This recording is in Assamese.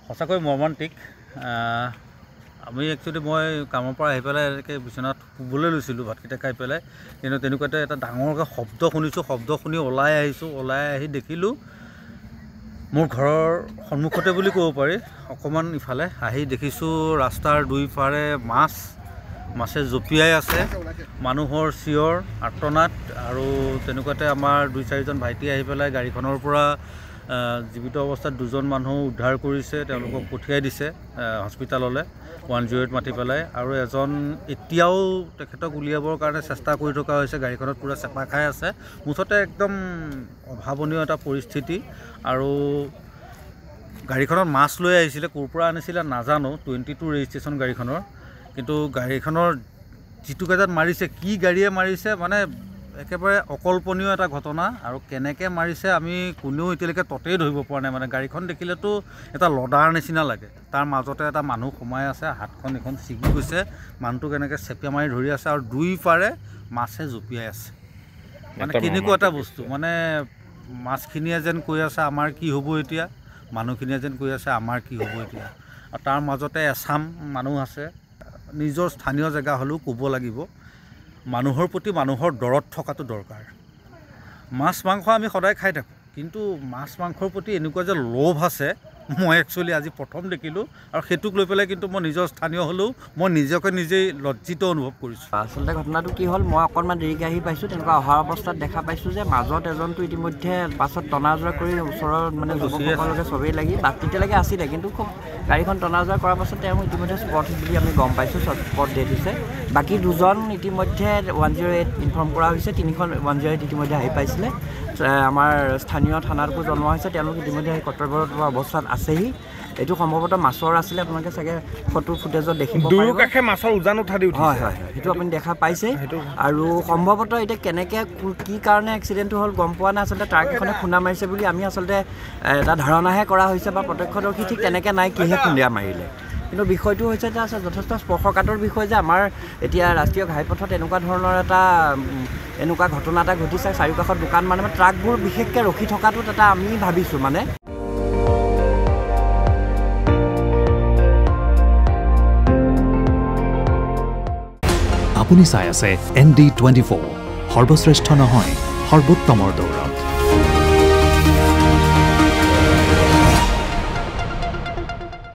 সঁচাকৈ মৰ্মান্তিক। আমি একচুৱেলি মই কামৰ পৰা আহি পেলাই এনেকৈ বিচনাত শুবলৈ লৈছিলোঁ ভাতকেইটা খাই পেলাই, কিন্তু তেনেকুৱাতে এটা ডাঙৰকৈ শব্দ শুনিছোঁ। শব্দ শুনি ওলাই আহিছোঁ। ওলাই আহি দেখিলোঁ মোৰ ঘৰৰ সন্মুখতে বুলি ক'ব পাৰি, অকণমান ইফালে আহি দেখিছোঁ ৰাস্তাৰ দুইফাৰে মাছে জঁপিয়াই আছে, মানুহৰ চিঞৰ আৰ্তনাদ, আৰু তেনেকুৱাতে আমাৰ 2-4জন ভাইটি আহি পেলাই গাড়ীখনৰ পৰা জীৱিত অৱস্থাত 2জন মানুহ উদ্ধাৰ কৰিছে, তেওঁলোকক পঠিয়াই দিছে হস্পিটাললৈ 108 মাতি পেলাই, আৰু এজন এতিয়াও তেখেতক উলিয়াবৰ কাৰণে চেষ্টা কৰি থকা হৈছে। গাড়ীখনত পূৰা চেপা খাই আছে। মুঠতে একদম অভাৱনীয় এটা পৰিস্থিতি। আৰু গাড়ীখনত মাছ লৈ আহিছিলে, ক'ৰ পৰা আনিছিলে নাজানো, 22 ৰেজিষ্ট্ৰেশ্যন গাড়ীখনৰ, কিন্তু গাড়ীখনৰ যিটো কেইটাত মাৰিছে, কি গাড়ীয়ে মাৰিছে মানে একেবাৰে অকল্পনীয় এটা ঘটনা। আৰু কেনেকৈ মাৰিছে আমি কোনেও এতিয়ালৈকে ততেই ধৰিব পৰা নাই। মানে গাড়ীখন দেখিলেতো এটা লদাৰ নিচিনা লাগে, তাৰ মাজতে এটা মানুহ সোমাই আছে, হাতখন এখন ছিগি গৈছে, মানুহটো কেনেকৈ চেপিয়া মাৰি ধৰি আছে, আৰু দুইফাৰে মাছে জঁপিয়াই আছে। মানে কেনেকুৱা এটা বস্তু, মানে মাছখিনিয়ে যেন কৈ আছে আমাৰ কি হ'ব এতিয়া, মানুহখিনিয়ে যেন কৈ আছে আমাৰ কি হ'ব এতিয়া, আৰু তাৰ মাজতে এচাম মানুহ আছে। নিজৰ স্থানীয় জেগা হ'লেও ক'ব লাগিব, মানুহৰ প্ৰতি মানুহৰ দৰদ থকাটো দৰকাৰ। মাছ মাংস আমি সদায় খাই থাকোঁ, কিন্তু মাছ মাংসৰ প্ৰতি এনেকুৱা যে লোভ আছে, মই একচুৱেলি আজি প্ৰথম দেখিলোঁ। আৰু সেইটোক লৈ পেলাই কিন্তু মই নিজৰ স্থানীয় হ'লেও মই নিজেই লজ্জিত অনুভৱ কৰিছোঁ। আচলতে ঘটনাটো কি হ'ল, মই অকণমান দেৰিকৈ আহি পাইছোঁ, তেনেকুৱা অহাৰ অৱস্থাত দেখা পাইছোঁ যে মাজত এজনটো ইতিমধ্যে বাছত টনা আজোৰা কৰি ওচৰৰ মানে যুৱকসকলকে চবেই লাগি বাট তেতিয়ালৈকে আছিলে, কিন্তু খুব গাড়ীখন টনা আজোৰা কৰাৰ পাছত তেওঁ ইতিমধ্যে স্পট বুলি আমি গম পাইছোঁ, স্পট ডেট হৈছে। বাকী 2জন ইতিমধ্যে 108 ইনফৰ্ম কৰা হৈছে, 3খন 108 ইতিমধ্যে আহি পাইছিলে। আমাৰ স্থানীয় থানাতো জনোৱা হৈছে, তেওঁলোক ইতিমধ্যে কৰ্তব্যৰত অৱস্থাত আছেহি। এইটো সম্ভৱতঃ মাছৰ আছিলে, আপোনালোকে চাগে ফটো ফুটেজত দেখিব পাৰিব। দুয়োকাষে মাছৰ উজান উঠা দি উঠিছে। হয়, সেইটো আপুনি দেখা পাইছে। আৰু সম্ভৱতঃ এতিয়া কেনেকৈ কি কাৰণে এক্সিডেণ্টটো হ'ল গম পোৱা নাই। আচলতে ট্ৰাক এখনে খুন্দা মাৰিছে বুলি আমি আচলতে এটা ধাৰণাহে কৰা হৈছে, বা প্ৰত্যক্ষদৰ্শী ঠিক তেনেকৈ নাই, কিহে খুন্দা মাৰিলে। কিন্তু বিষয়টো হৈছে যে যথেষ্ট স্পৰ্শকাতৰ বিষয় যে আমাৰ এতিয়া ৰাষ্ট্ৰীয় ঘাইপথত এনেকুৱা ধৰণৰ এনেকুৱা ঘটনা এটা ঘটিছে। চাৰিওকাষত দোকান মানে ট্ৰাকবোৰ বিশেষকৈ ৰখি থকাটোত এটা আমি ভাবিছোঁ মানে। আপুনি চাই আছে ND24, সৰ্বশ্ৰেষ্ঠ নহয় সৰ্বোত্তমৰ দৌৰ।